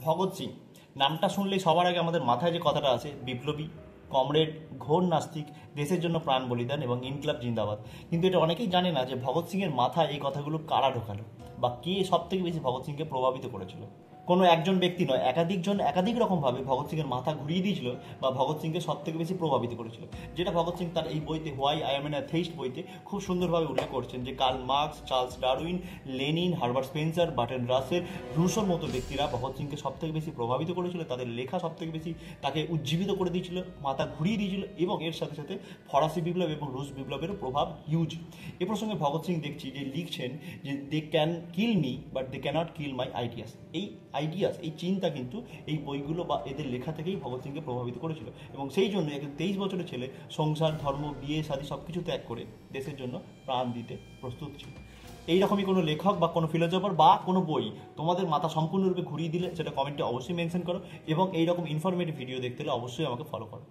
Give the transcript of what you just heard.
ভগৎ সিং নামটা শুনলেই সবার আগে আমাদের মাথায় যে কথাটা আছে বিপ্লবী, কমরেড, ঘোর নাস্তিক, দেশের জন্য প্রাণ বলিদান এবং ইনকলাব জিন্দাবাদ। কিন্তু এটা অনেকেই জানে না যে ভগৎ সিংয়ের মাথায় এই কথাগুলো কারা ঢোকালো বা কে সব থেকে বেশি ভগৎ সিংকে প্রভাবিত করেছিল। কোনো একজন ব্যক্তি নয়, একাধিকজন একাধিক রকমভাবে ভগৎ সিংয়ের মাথা ঘুরিয়ে দিয়েছিল বা ভগৎ সিংকে সব থেকে বেশি প্রভাবিত করেছিল, যেটা ভগৎ সিং তার এই বইতে why I am an atheist বইতে খুব সুন্দরভাবে উল্লেখ করছেন যে Karl Marx, Charles Darwin, Lenin, Herbert Spencer, Bertrand Russell, রুশোর মতো ব্যক্তিরা ভগৎ সিংকে সব থেকে বেশি প্রভাবিত করেছিল। তাদের লেখা সব থেকে বেশি তাকে উজ্জীবিত করে দিয়েছিল, মাথা ঘুরিয়ে দিয়েছিল এবং এর সাথে সাথে ফরাসি বিপ্লব এবং রুশ বিপ্লবেরও প্রভাব হিউজ। এ প্রসঙ্গে ভগৎ সিং দেখছি যে লিখছেন যে they can kill me but they cannot kill my ideas. এই আইডিয়াস, এই চিন্তা কিন্তু এই বইগুলো বা এদের লেখা থেকেই ভগৎ সিংকে প্রভাবিত করেছিল এবং সেই জন্য একজন 23 বছরের ছেলে সংসার, ধর্ম, বিয়ে, শাদী সব কিছু ত্যাগ করে দেশের জন্য প্রাণ দিতে প্রস্তুত ছিল। এইরকমই কোনো লেখক বা কোনো ফিলোসফার বা কোনো বই তোমাদের মাথা সম্পূর্ণরূপে ঘুরিয়ে দিলে সেটা কমেন্টে অবশ্যই মেনশন করো এবং এইরকম ইনফরমেটিভ ভিডিও দেখতে হলে অবশ্যই আমাকে ফলো করো।